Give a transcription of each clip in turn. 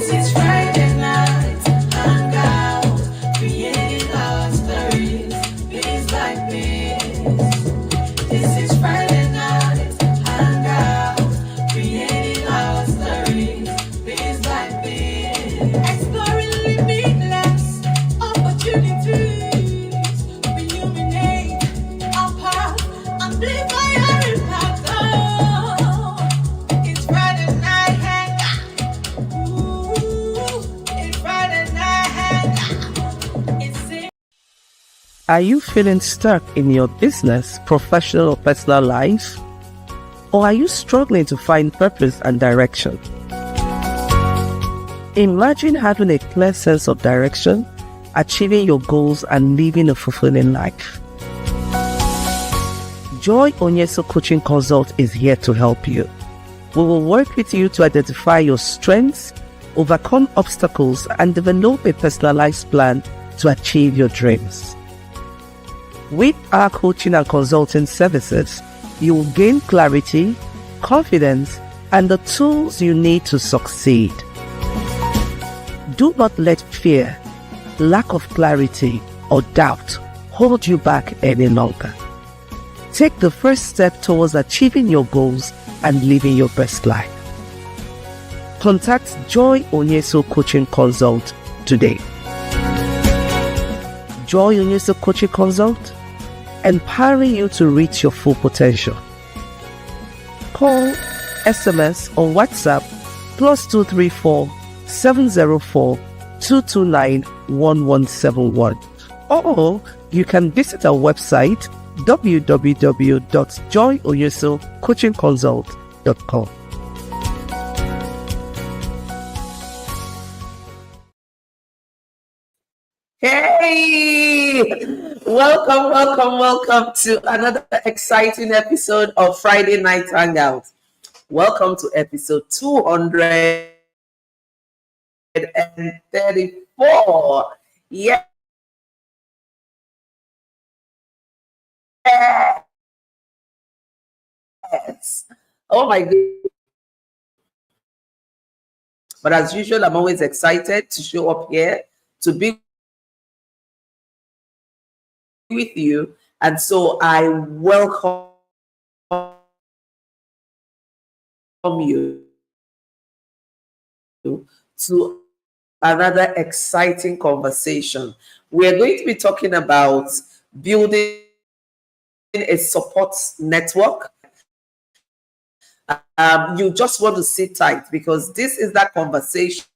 is Friday night hangout, creating our stories, piece by piece. This is Friday night hangout, creating our stories, piece by piece. Exploring limitless opportunities, illuminate our path, amplify our impact. Oh, it's Friday night hangout. It's Friday night hangout. Are you feeling stuck in your business, professional or personal life? Or are you struggling to find purpose and direction? Imagine having a clear sense of direction, achieving your goals and living a fulfilling life. Joy Onyesoh Coaching Consult is here to help you. We will work with you to identify your strengths, overcome obstacles, and develop a personalized plan to achieve your dreams. With our coaching and consulting services, you will gain clarity, confidence, and the tools you need to succeed. Do not let fear, lack of clarity, or doubt hold you back any longer. Take the first step towards achieving your goals and living your best life. Contact Joy Onyesoh Coaching Consult today. Joy Onyesoh Coaching Consult, empowering you to reach your full potential. Call, SMS, or WhatsApp +234 704 229 1171. Or you can visit our website www.joyonyesohcoachingconsult.com. Hey! Welcome to another exciting episode of Friday Night Hangout. Welcome to episode 234. Yes. Oh my goodness. But as usual, I'm always excited to show up here to be with you. And so I welcome you to another exciting conversation. We're going to be talking about building a support network. You just want to sit tight because this is that conversation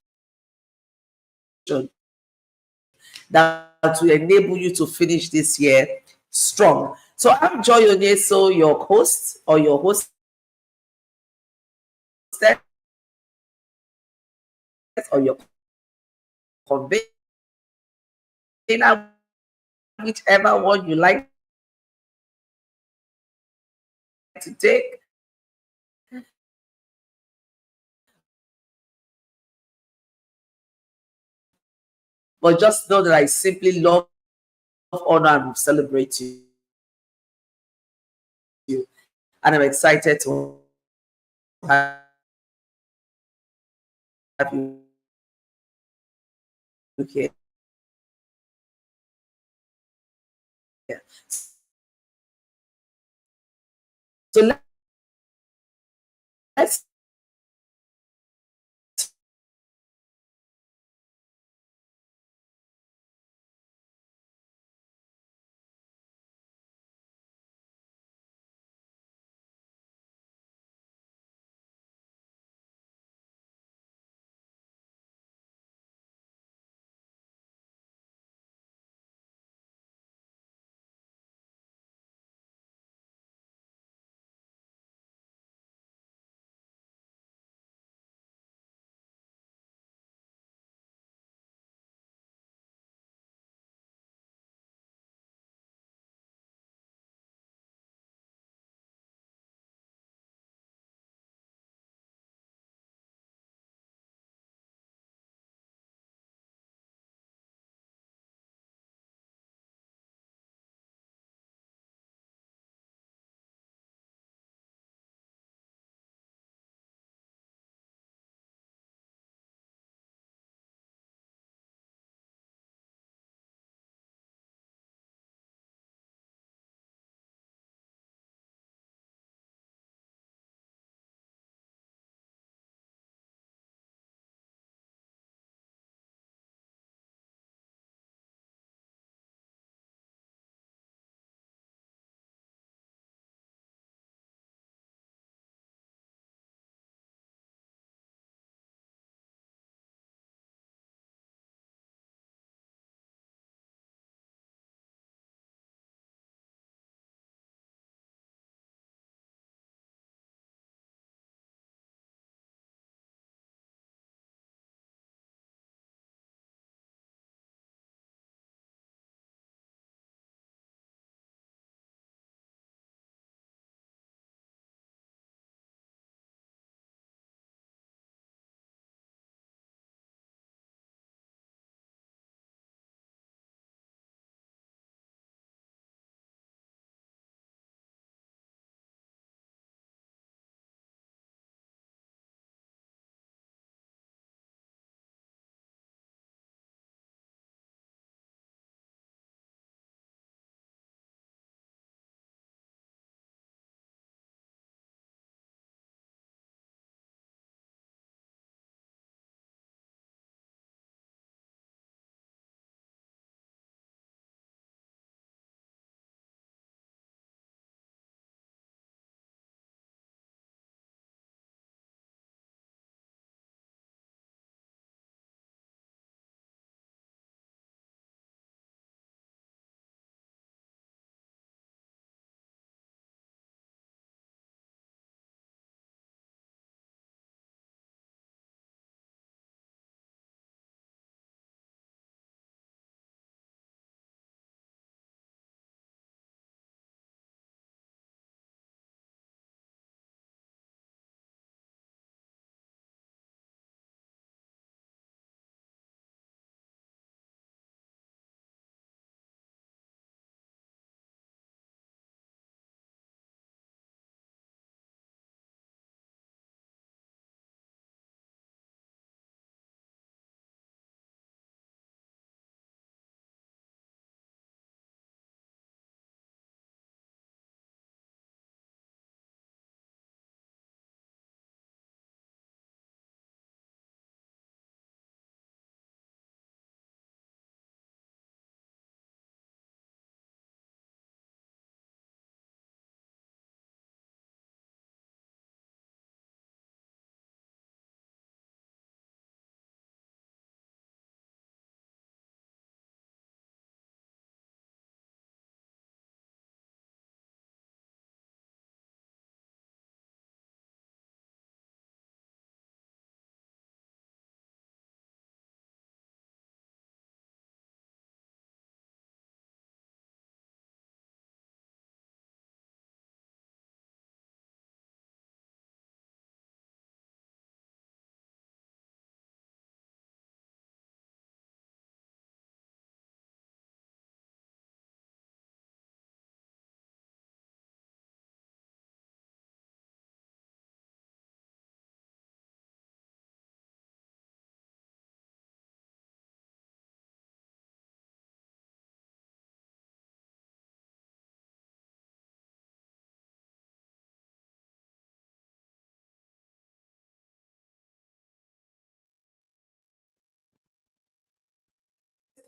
that will enable you to finish this year strong. So I'm Joy Onyesoh, your host or your hostess or your convener, whichever one you like to take. But just know that I simply love, honor, and celebrate you. And I'm excited to have you here. So let's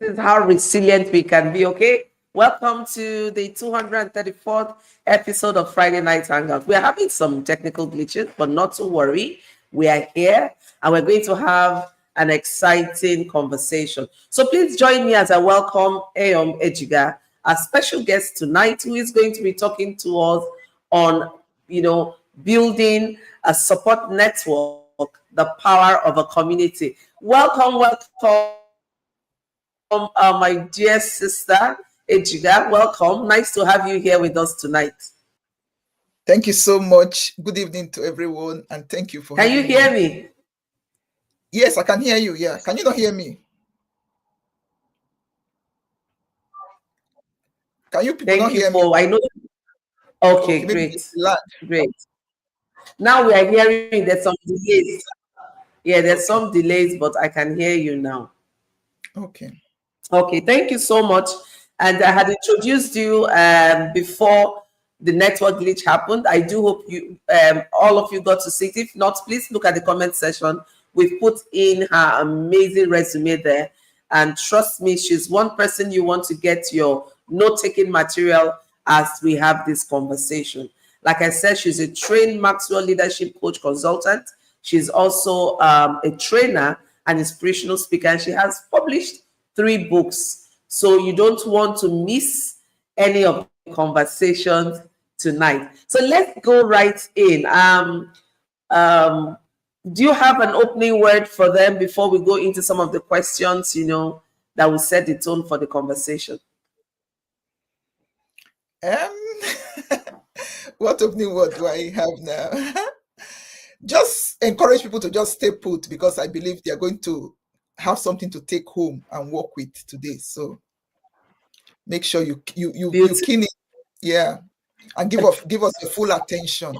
is how resilient we can be, okay? Welcome to the 234th episode of Friday Night Hangout. We're having some technical glitches, but not to worry. We are here and we're going to have an exciting conversation. So please join me as I welcome Ayom Ejiga, our special guest tonight, who is going to be talking to us on, building a support network, the power of a community. Welcome, my dear sister Ejiga. Welcome. Nice to have you here with us tonight. Thank you so much. Good evening to everyone, and thank you for Can you hear me? Yes, I can hear you. Yeah. Can you not hear me? Can you people not hear me? I know. Okay, great. Great. Now we are hearing there's some delays. Yeah, there's some delays, but I can hear you now. Okay. Okay, thank you so much. And I had introduced you before the network glitch happened. I do hope you, all of you, got to see it. If not, please look at the comment section. We've put in her amazing resume there. And trust me, she's one person you want to get your note-taking material as we have this conversation. Like I said, she's a trained Maxwell leadership coach consultant. She's also a trainer and inspirational speaker. And she has published 3 books. So you don't want to miss any of the conversations tonight. So let's go right in. Do you have an opening word for them before we go into some of the questions, that will set the tone for the conversation? What opening word do I have now? Just encourage people to just stay put, because I believe they're going to have something to take home and work with today. So make sure you keen it, yeah, and give us your full attention.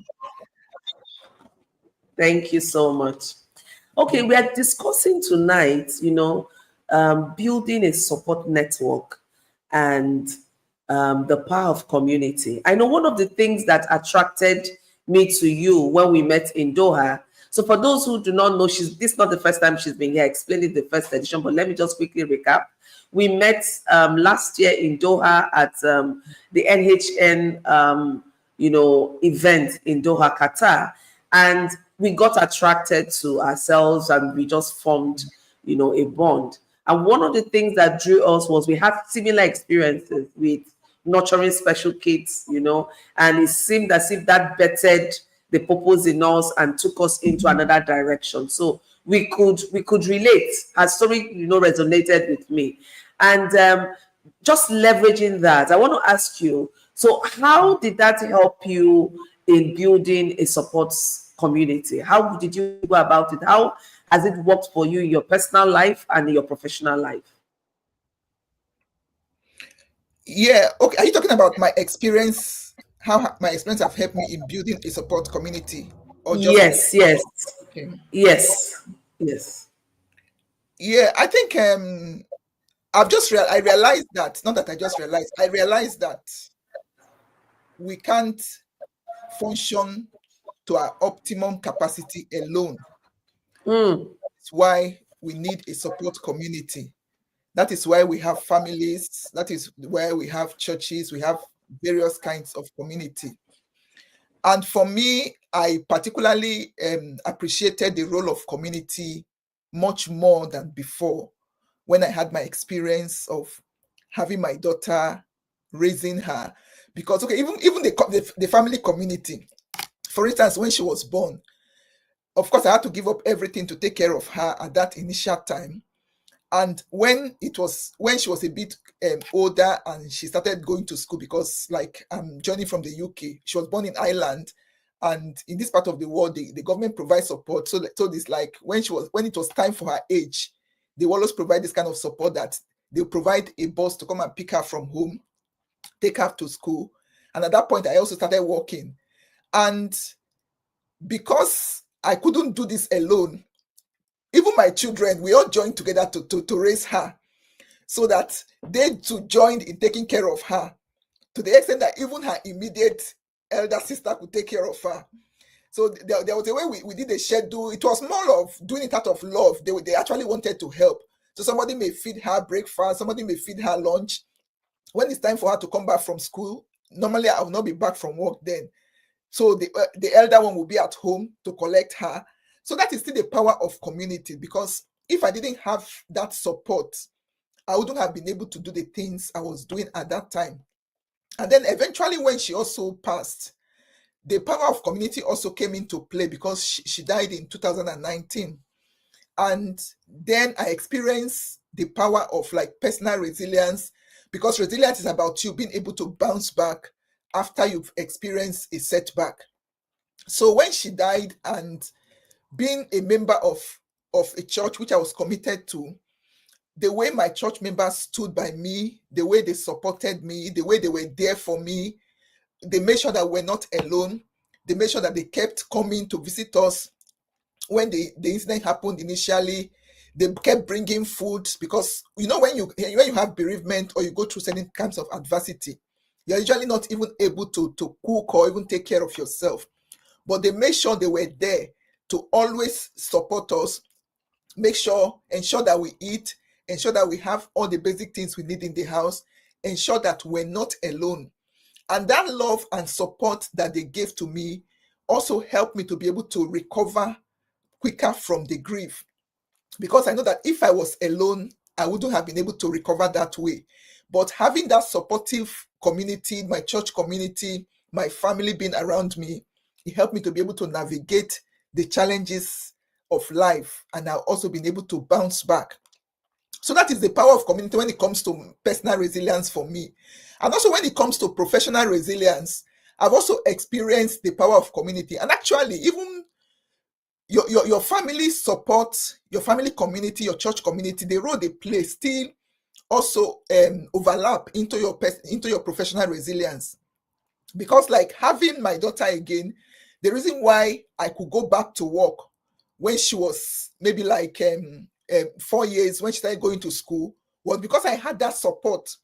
Thank you so much. Okay, we are discussing tonight, building a support network and the power of community. I know one of the things that attracted me to you when we met in Doha. So for those who do not know, this is not the first time she's been here explaining the first edition, but let me just quickly recap. We met last year in Doha at the NHN, event in Doha, Qatar. And we got attracted to ourselves and we just formed, a bond. And one of the things that drew us was we had similar experiences with nurturing special kids, and it seemed as if that bettered the purpose in us and took us into another direction. So we could relate. Her story, resonated with me. And just leveraging that, I want to ask you, so how did that help you in building a support community? How did you go about it? How has it worked for you in your personal life and in your professional life? Yeah. Okay. Are you talking about my experience? How my experience have helped me in building a support community? Or just yes. Okay. Yes. Yeah. I think I realized that, not that I just realized, I realized that we can't function to our optimum capacity alone. That's why we need a support community. That is why we have families. That is why we have churches. We have various kinds of community. And for me, I particularly appreciated the role of community much more than before, when I had my experience of having my daughter, raising her. Because, okay, even the family community, for instance, when she was born, of course, I had to give up everything to take care of her at that initial time. And when she was a bit older and she started going to school, because like I'm joining from the UK, she was born in Ireland, and in this part of the world, the government provides support. So it's like when it was time for her age, they always provide this kind of support that they'll provide a bus to come and pick her from home, take her to school. And at that point, I also started working. And because I couldn't do this alone, even my children, we all joined together to raise her, so that they too joined in taking care of her, to the extent that even her immediate elder sister could take care of her. So there was a way we did a schedule. It was more of doing it out of love. They actually wanted to help. So somebody may feed her breakfast, somebody may feed her lunch. When it's time for her to come back from school, normally I will not be back from work then. So the elder one will be at home to collect her. So that is still the power of community, because if I didn't have that support, I wouldn't have been able to do the things I was doing at that time. And then eventually, when she also passed, the power of community also came into play, because she died in 2019. And then I experienced the power of like personal resilience, because resilience is about you being able to bounce back after you've experienced a setback. So when she died, and being a member of a church which I was committed to, the way my church members stood by me, the way they supported me, the way they were there for me, they made sure that we're not alone. They made sure that they kept coming to visit us when the incident happened initially. They kept bringing food, because when you have bereavement or you go through certain kinds of adversity, you're usually not even able to cook or even take care of yourself. But they made sure they were there to always support us, ensure that we eat, ensure that we have all the basic things we need in the house, ensure that we're not alone. And that love and support that they gave to me also helped me to be able to recover quicker from the grief. Because I know that if I was alone, I wouldn't have been able to recover that way. But having that supportive community, my church community, my family being around me, it helped me to be able to navigate the challenges of life. And I've also been able to bounce back. So that is the power of community when it comes to personal resilience for me. And also when it comes to professional resilience, I've also experienced the power of community. And actually, even your family support, your family community, your church community, the role they play still also overlap into your professional resilience. Because like having my daughter again, the reason why I could go back to work when she was maybe like 4 years, when she started going to school, was because I had that support.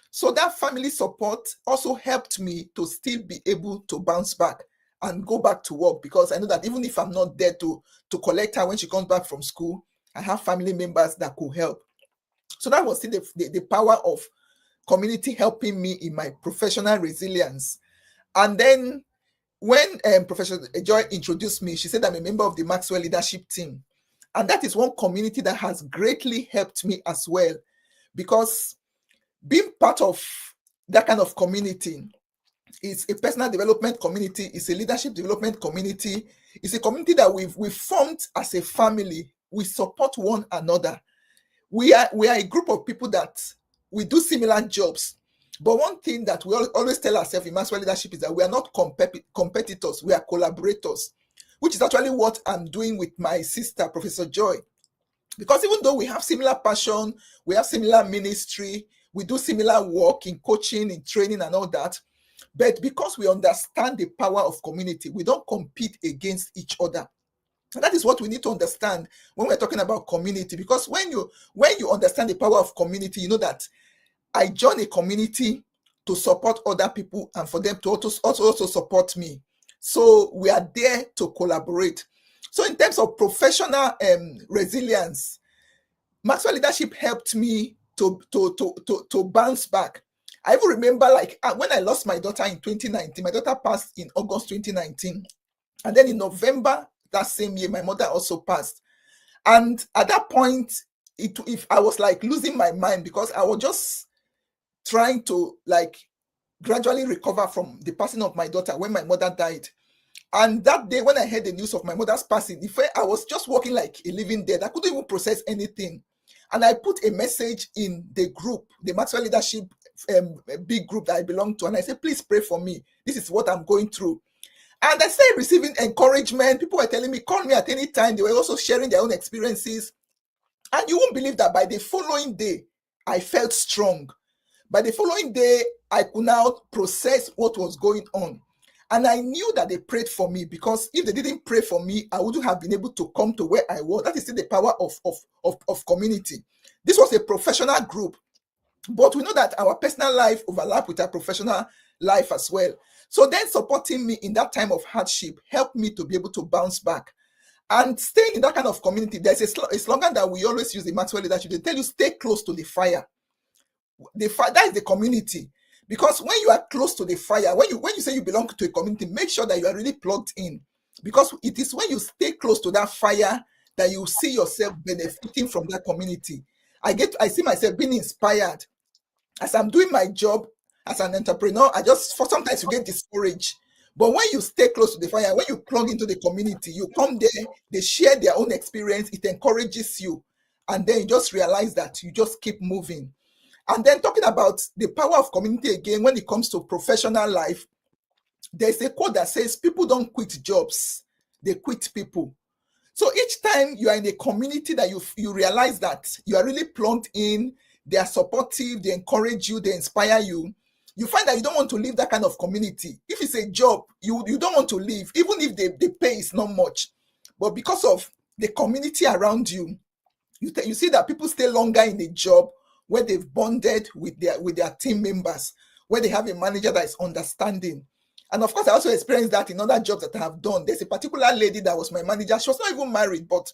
So that family support also helped me to still be able to bounce back and go back to work, because I know that even if I'm not there to collect her when she comes back from school, I have family members that could help. So that was still the power of community helping me in my professional resilience. And then when Professor Joy introduced me, she said I'm a member of the Maxwell Leadership Team. And that is one community that has greatly helped me as well, because being part of that kind of community, it's a personal development community, it's a leadership development community, it's a community that we've formed as a family. We support one another. We are a group of people that we do similar jobs. But one thing that we always tell ourselves in Maxwell Leadership is that we are not competitors, we are collaborators, which is actually what I'm doing with my sister, Professor Joy. Because even though we have similar passion, we have similar ministry, we do similar work in coaching, in training and all that, but because we understand the power of community, we don't compete against each other. And that is what we need to understand when we're talking about community. Because when you understand the power of community, you know that I join a community to support other people and for them to also support me. So we are there to collaborate. So in terms of professional resilience, Maxwell Leadership helped me to bounce back. I even remember when I lost my daughter in 2019, my daughter passed in August 2019. And then in November that same year, my mother also passed. And at that point, if I was like losing my mind, because I was just trying to like gradually recover from the passing of my daughter when my mother died. And that day when I heard the news of my mother's passing, I was just walking like a living dead. I couldn't even process anything. And I put a message in the group, the Maxwell Leadership big group that I belong to. And I said, please pray for me. This is what I'm going through. And I started receiving encouragement. People were telling me, call me at any time. They were also sharing their own experiences. And you won't believe that by the following day, I felt strong. By the following day, I could now process what was going on. And I knew that they prayed for me, because if they didn't pray for me, I wouldn't have been able to come to where I was. That is still the power of community. This was a professional group, but we know that our personal life overlap with our professional life as well. So then supporting me in that time of hardship helped me to be able to bounce back. And staying in that kind of community, there's a slogan that we always use in Maxwell leadership. They tell you, stay close to the fire. That is the community. Because when you are close to the fire, when you say you belong to a community, make sure that you are really plugged in. Because it is when you stay close to that fire that you see yourself benefiting from that community. I see myself being inspired as I'm doing my job as an entrepreneur. Sometimes you get discouraged. But when you stay close to the fire, when you plug into the community, you come there, they share their own experience, it encourages you. And then you just realize that you just keep moving. And then talking about the power of community again, when it comes to professional life, there's a quote that says, people don't quit jobs, they quit people. So each time you are in a community that you realize that you are really plugged in, they are supportive, they encourage you, they inspire you, you find that you don't want to leave that kind of community. If it's a job, you don't want to leave, even if the pay is not much. But because of the community around you, you see that people stay longer in a job where they've bonded with their team members, where they have a manager that is understanding. And of course, I also experienced that in other jobs that I have done. There's a particular lady that was my manager. She was not even married, but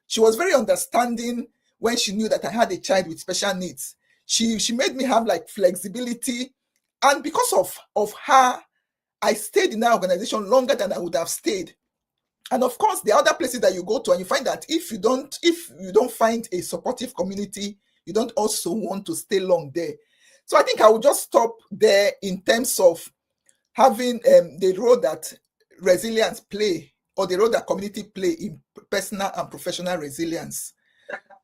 she was very understanding when she knew that I had a child with special needs. She made me have like flexibility. And because of her, I stayed in that organization longer than I would have stayed. And of course, there are other places that you go to and you find that if you don't find a supportive community, you don't also want to stay long there. So I think I will just stop there in terms of having the role that resilience play, or the role that community play in personal and professional resilience.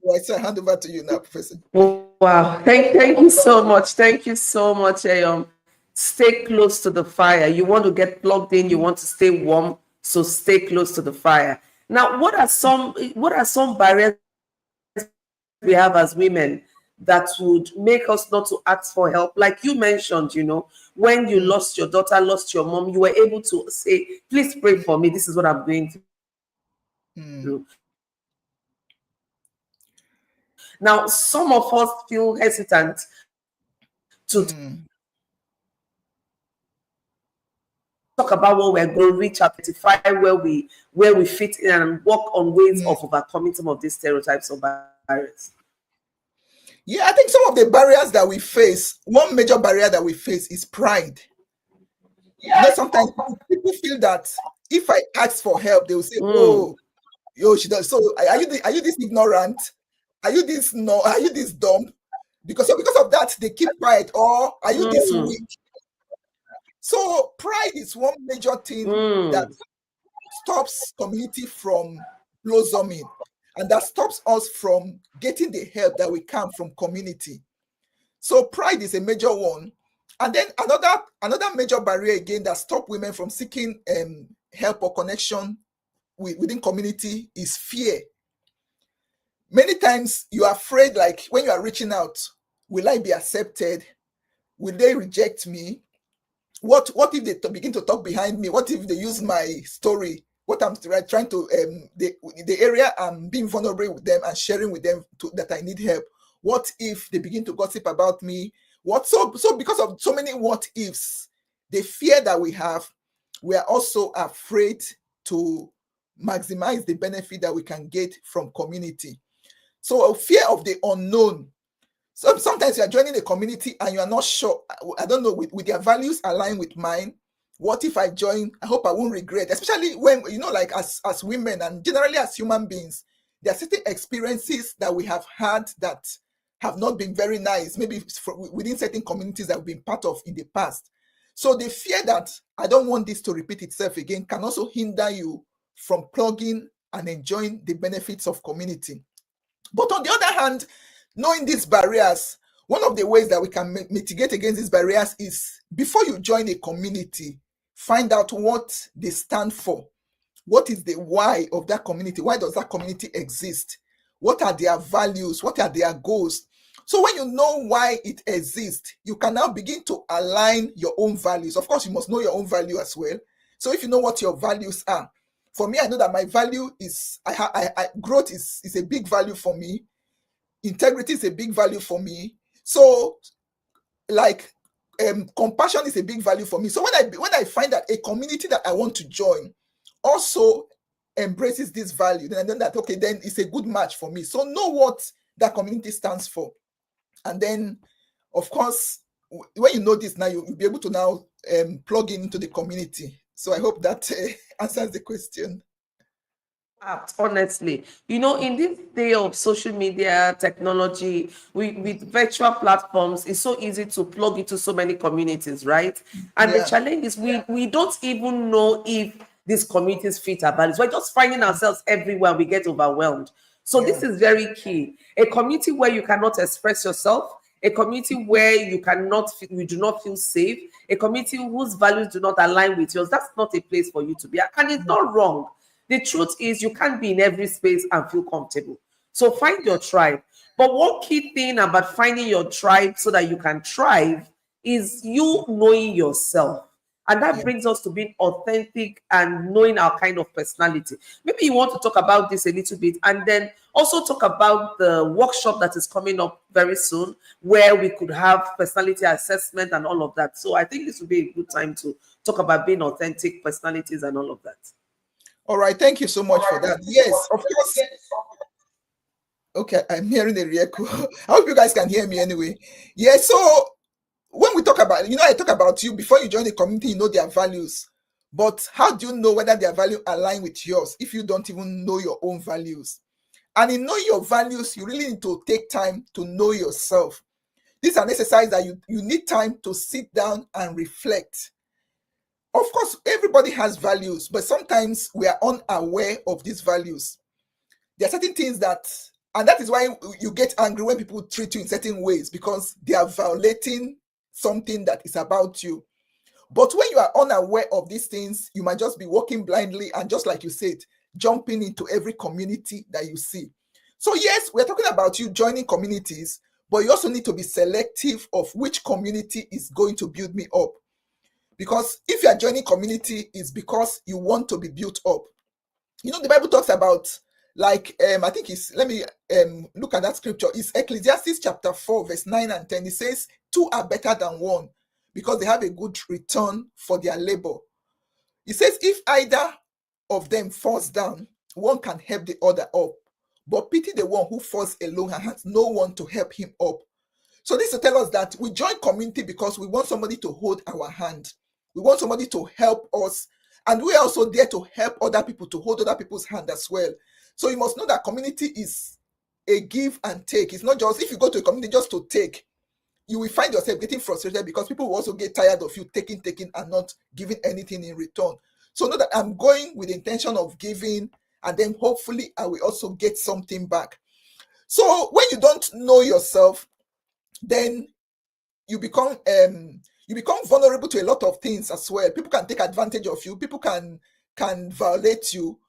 Right, so I hand over to you now, Professor. Wow. Thank you so much. Thank you so much. Stay close to the fire. You want to get plugged in, you want to stay warm, so stay close to the fire. Now, what are some barriers we have as women that would make us not to ask for help? Like you mentioned, when you lost your daughter, lost your mom, you were able to say, please pray for me. This is what I'm going through. Now, some of us feel hesitant to talk about what we're going to reach, identify where we fit in, and work on ways of overcoming some of these stereotypes or barriers. Yeah, I think some of the barriers that we face, one major barrier that we face is pride. Sometimes people feel that if I ask for help, they will say, "Oh, she does." So are you this ignorant? Are you this dumb? Because of that, they keep quiet. Or are you this weak? So pride is one major thing that stops community from blossoming, and that stops us from getting the help that we can from community. So pride is a major one. And then another major barrier again that stops women from seeking help or connection within community is fear. Many times you are afraid, like when you are reaching out, will I be accepted? Will they reject me? What if they begin to talk behind me? What if they use my story? What I'm trying to the area I'm being vulnerable with them and sharing with them that I need help. What if they begin to gossip about me? So because of so many what ifs, the fear that we have, we are also afraid to maximize the benefit that we can get from community. So a fear of the unknown. So sometimes you are joining a community and you are not sure. I don't know, with their values align with mine. What if I join? I hope I won't regret. Especially when, like as women and generally as human beings, there are certain experiences that we have had that have not been very nice, maybe within certain communities that we've been part of in the past. So the fear that I don't want this to repeat itself again can also hinder you from plugging and enjoying the benefits of community. But on the other hand, knowing these barriers, one of the ways that we can mitigate against these barriers is, before you join a community, find out what they stand for. What is the why of that community? Why does that community exist? What are their values? What are their goals? So when you know why it exists, you can now begin to align your own values. Of course, you must know your own value as well. So if you know what your values are, for me, I know that my value is growth is a big value for me. Integrity is a big value for me. So, like, compassion is a big value for me. So when I find that a community that I want to join also embraces this value, then I know that, okay, then it's a good match for me. So know what that community stands for. And then, of course, when you know this now, you'll be able to now plug into the community. So I hope that answers the question. Honestly, in this day of social media technology, with virtual platforms, it's so easy to plug into so many communities, right? And the Yeah. challenge is we don't even know if these communities fit our values. We're just finding ourselves everywhere. We get overwhelmed. So this Yeah. is very key. A community where you cannot express yourself, a community where you do not feel safe, a community whose values do not align with yours. That's not a place for you to be. And it's not wrong. The truth is, you can't be in every space and feel comfortable. So find your tribe. But one key thing about finding your tribe so that you can thrive is you knowing yourself. And that Yeah. brings us to being authentic and knowing our kind of personality. Maybe you want to talk about this a little bit and then also talk about the workshop that is coming up very soon, where we could have personality assessment and all of that. So I think this would be a good time to talk about being authentic personalities and all of that. All right. Thank you so much for that. Yes, of course. Okay, I'm hearing the echo. I hope you guys can hear me anyway. Yeah, so when we talk about, I talk about you before you join the community, you know their values. But how do you know whether their value align with yours if you don't even know your own values? And in knowing your values, you really need to take time to know yourself. This is an exercise that you need time to sit down and reflect. Of course, everybody has values, but sometimes we are unaware of these values. There are certain things and that is why you get angry when people treat you in certain ways, because they are violating something that is about you. But when you are unaware of these things, you might just be walking blindly and, just like you said, jumping into every community that you see. So yes, we're talking about you joining communities, but you also need to be selective of which community is going to build me up. Because if you are joining community, it's because you want to be built up. The Bible talks about, like, I think let me look at that scripture. It's Ecclesiastes chapter 4, verse 9 and 10. It says, two are better than one because they have a good return for their labor. It says, if either of them falls down, one can help the other up. But pity the one who falls alone and has no one to help him up. So this to tell us that we join community because we want somebody to hold our hand. We want somebody to help us. And we're also there to help other people, to hold other people's hand as well. So you must know that community is a give and take. It's not just, if you go to a community just to take, you will find yourself getting frustrated because people will also get tired of you taking and not giving anything in return. So know that I'm going with the intention of giving, and then hopefully I will also get something back. So when you don't know yourself, then you become vulnerable to a lot of things as well. People can take advantage of you. People can violate you.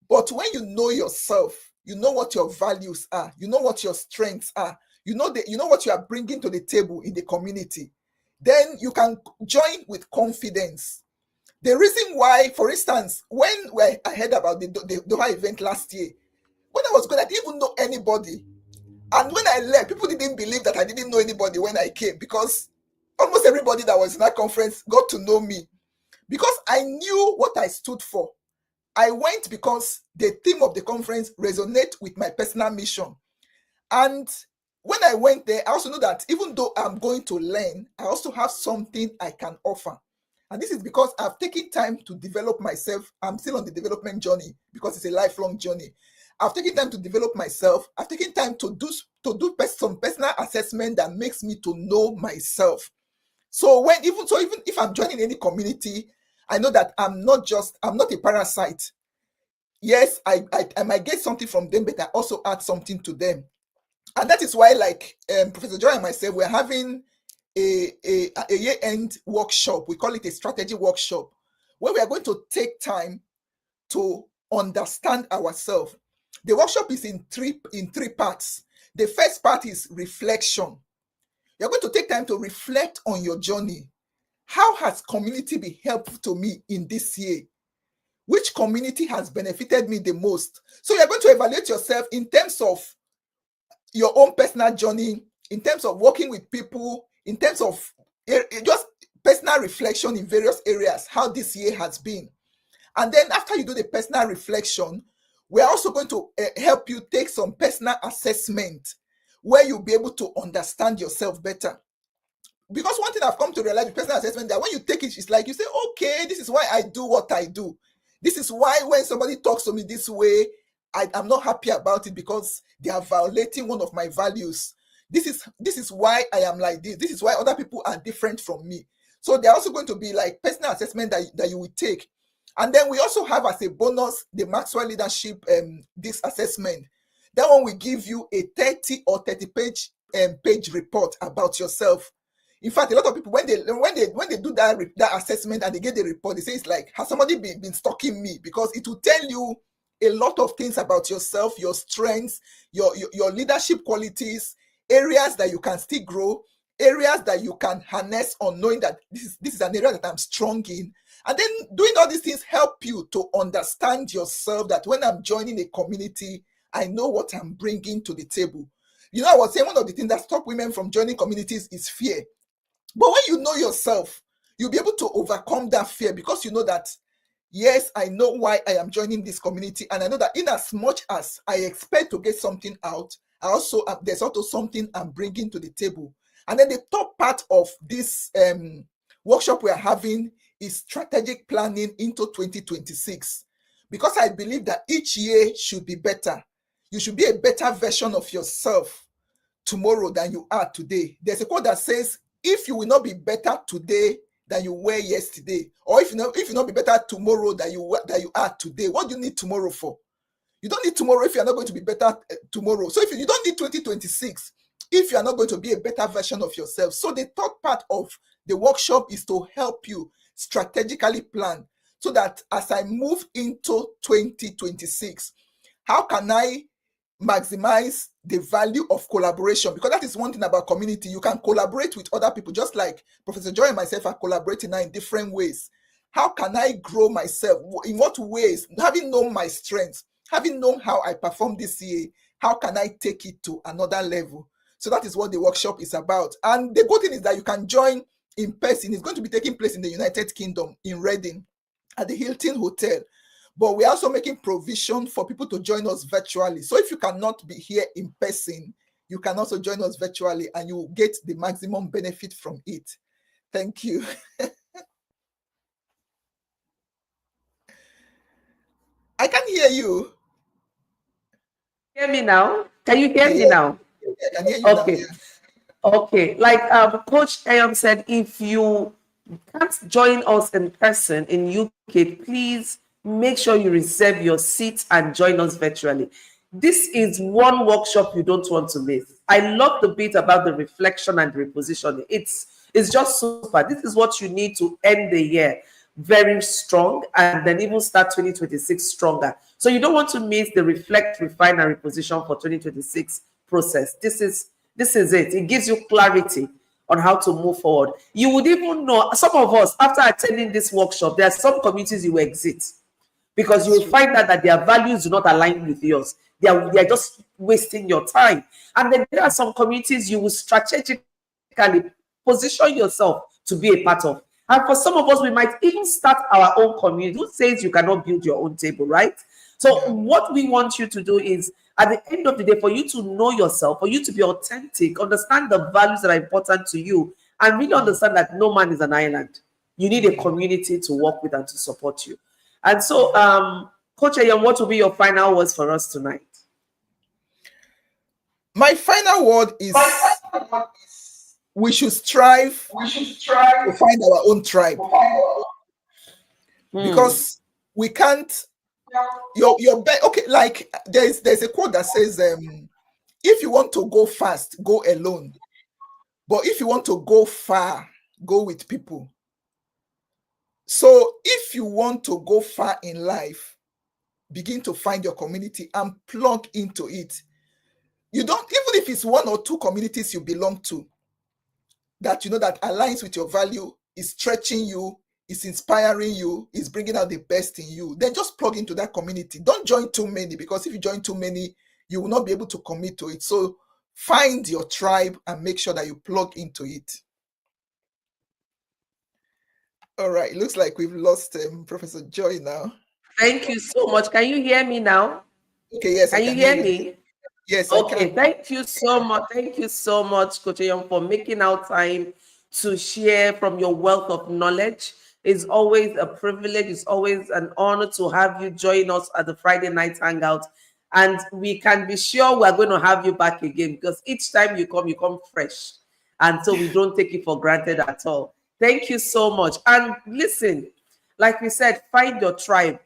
But when you know yourself, you know what your values are. You know what your strengths are. You know what you are bringing to the table in the community. Then you can join with confidence. The reason why, for instance, when I heard about the Doha event last year, when I was going, I didn't even know anybody. And when I left, people didn't believe that I didn't know anybody when I came, because almost everybody that was in that conference got to know me because I knew what I stood for. I went because the theme of the conference resonates with my personal mission. And when I went there, I also know that even though I'm going to learn, I also have something I can offer. And this is because I've taken time to develop myself. I'm still on the development journey because it's a lifelong journey. I've taken time to develop myself. I've taken time to do some personal assessment that makes me to know myself. So even if I'm joining any community, I know that I'm not a parasite. Yes, I might get something from them, but I also add something to them. And that is why, like Professor Joy and myself, we're having a year-end workshop. We call it a strategy workshop, where we are going to take time to understand ourselves. The workshop is in three parts. The first part is reflection. You're going to take time to reflect on your journey. How has community been helpful to me in this year? Which community has benefited me the most? So you're going to evaluate yourself in terms of your own personal journey, in terms of working with people, in terms of just personal reflection in various areas, how this year has been. And then after you do the personal reflection, we're also going to help you take some personal assessment where you'll be able to understand yourself better. Because one thing I've come to realize with personal assessment, that when you take it, it's like you say, okay, this is why I do what I do. This is why when somebody talks to me this way, I'm not happy about it because they are violating one of my values. This is why I am like this. This is why other people are different from me. So they're also going to be like personal assessment that you will take. And then we also have as a bonus the Maxwell Leadership this assessment. That one will give you a 30 or 30 page report about yourself. In fact, a lot of people when they do that assessment and they get the report, they say it's like, has somebody been stalking me? Because it will tell you a lot of things about yourself, your strengths, your leadership qualities, areas that you can still grow, areas that you can harness on knowing that this is an area that I'm strong in. And then doing all these things help you to understand yourself, that when I'm joining a community, I know what I'm bringing to the table. You know, I was saying one of the things that stop women from joining communities is fear. But when you know yourself, you'll be able to overcome that fear, because you know that, yes, I know why I am joining this community. And I know that in as much as I expect to get something out, there's also something I'm bringing to the table. And then the top part of this workshop we are having is strategic planning into 2026. Because I believe that each year should be better. You should be a better version of yourself tomorrow than you are today. There's a quote that says, if you will not be better today than you were yesterday, or if you not be better tomorrow than you are today, what do you need tomorrow for? You don't need tomorrow if you're not going to be better tomorrow. So if you don't need 2026 if you are not going to be a better version of yourself. So the third part of the workshop is to help you strategically plan, so that as I move into 2026, how can I maximize the value of collaboration? Because that is one thing about community. You can collaborate with other people, just like Professor Joy and myself are collaborating now in different ways. How can I grow myself? In what ways? Having known my strengths, having known how I performed this year, how can I take it to another level? So that is what the workshop is about. And the good thing is that you can join in person. It's going to be taking place in the United Kingdom, in Reading, at the Hilton Hotel. But we're also making provision for people to join us virtually. So if you cannot be here in person, you can also join us virtually, and you will get the maximum benefit from it. Thank you. I can hear you. Hear me now? Can you hear me now? I can hear you Okay. now. Yeah. Okay. Like Coach Ayom said, if you can't join us in person in UK, please make sure you reserve your seat and join us virtually. This is one workshop you don't want to miss. I love the bit about the reflection and repositioning. It's just super. This is what you need to end the year very strong, and then even start 2026 stronger. So you don't want to miss the reflect, refine, and reposition for 2026 process. This is it. It gives you clarity on how to move forward. You would even know, some of us, after attending this workshop, there are some communities you will exit, because you will find out that their values do not align with yours. They are just wasting your time. And then there are some communities you will strategically position yourself to be a part of. And for some of us, we might even start our own community. Who says you cannot build your own table, right? So what we want you to do is, at the end of the day, for you to know yourself, for you to be authentic, understand the values that are important to you, and really understand that no man is an island. You need a community to work with and to support you. And so, Coach Ayom, what will be your final words for us tonight? My final word is, we should strive to find our own tribe. Because we can't, okay, like there's a quote that says, if you want to go fast, go alone. But if you want to go far, go with people. So if you want to go far in life, begin to find your community and plug into it. You don't, even if it's one or two communities you belong to, that you know that aligns with your value, is stretching you, is inspiring you, is bringing out the best in you, then just plug into that community. Don't join too many, because if you join too many, you will not be able to commit to it. So find your tribe and make sure that you plug into it. All right, it looks like we've lost Professor Joy now. Thank you so much. Can you hear me now? Okay, yes, I Can you can hear hear you. me? Yes, I Okay, can. thank you so much. Thank you so much, Coach Young, for making out time to share from your wealth of knowledge. It's always a privilege. It's always an honor to have you join us at the Friday Night Hangout. And we can be sure we're going to have you back again because each time you come fresh. And so we don't take it for granted at all. Thank you so much. And listen, like we said, find your tribe,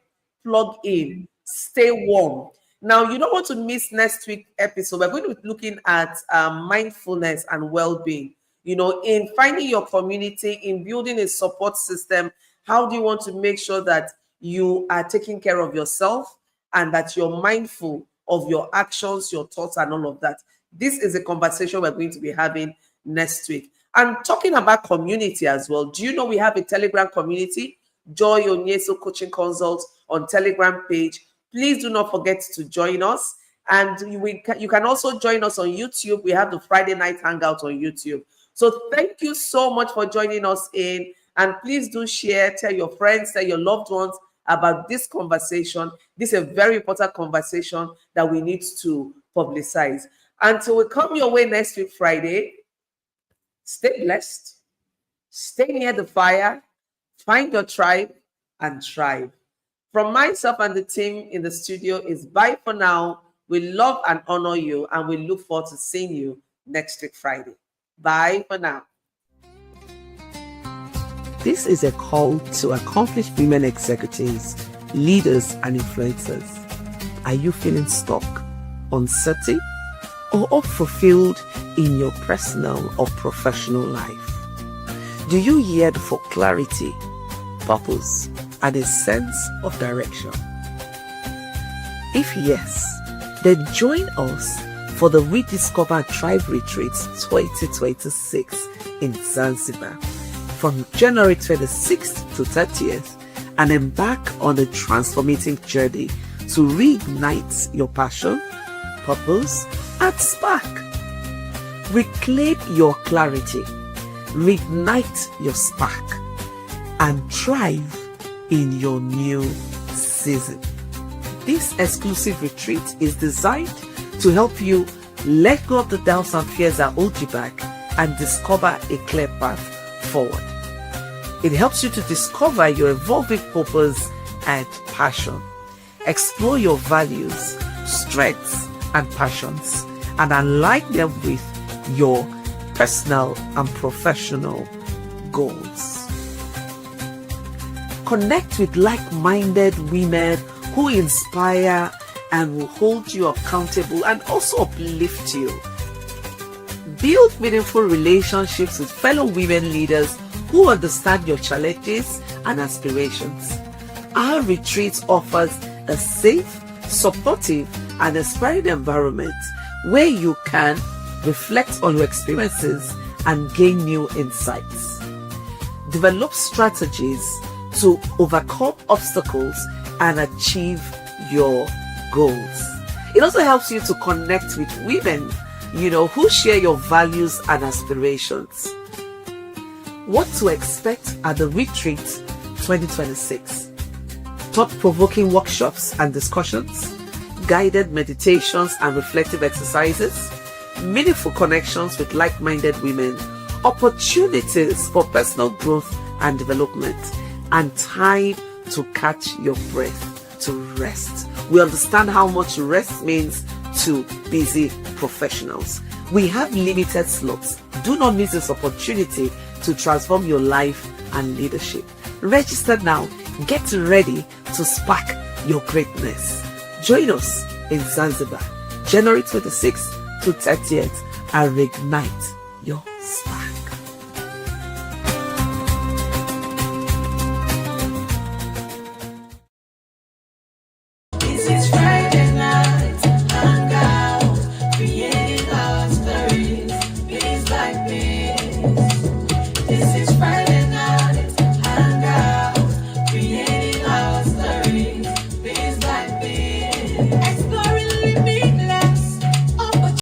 plug in, stay warm. Now, you don't want to miss next week's episode. We're going to be looking at mindfulness and well-being. In finding your community, in building a support system, how do you want to make sure that you are taking care of yourself and that you're mindful of your actions, your thoughts, and all of that? This is a conversation we're going to be having next week. And talking about community as well, do you know we have a Telegram community? Joy Onyesoh Coaching Consult on Telegram page. Please do not forget to join us. And you can also join us on YouTube. We have the Friday Night Hangout on YouTube. So thank you so much for joining us in. And please do share, tell your friends, tell your loved ones about this conversation. This is a very important conversation that we need to publicize. Until we come your way next week, Friday, stay blessed, stay near the fire, find your tribe, and thrive. From myself and the team in the studio is bye for now. We love and honor you, and we look forward to seeing you next week, Friday. Bye for now. This is a call to accomplished women executives, leaders, and influencers. Are you feeling stuck, uncertain, or unfulfilled in your personal or professional life? Do you yearn for clarity, purpose, and a sense of direction? If yes, then join us for the Rediscover Tribe Retreats 2026 in Zanzibar from January 26th to 30th and embark on a transformative journey to reignite your passion, purpose, and spark. Reclaim your clarity, reignite your spark, and thrive in your new season. This exclusive retreat is designed to help you let go of the doubts and fears that hold you back and discover a clear path forward. It helps you to discover your evolving purpose and passion, explore your values, strengths, and passions, and align them with your personal and professional goals. Connect with like-minded women who inspire and will hold you accountable and also uplift you. Build meaningful relationships with fellow women leaders who understand your challenges and aspirations. Our retreat offers a safe, supportive, and inspiring environment where you can reflect on your experiences and gain new insights. Develop strategies to overcome obstacles and achieve your goals. It also helps you to connect with women, who share your values and aspirations. What to expect at the Retreat 2026? Thought-provoking workshops and discussions, guided meditations and reflective exercises, meaningful connections with like-minded women, opportunities for personal growth and development, and time to catch your breath, to rest. We understand how much rest means to busy professionals. We have limited slots. Do not miss this opportunity to transform your life and leadership. Register now. Get ready to spark your greatness. Join us in Zanzibar, January 26th to 30th, and reignite your spark.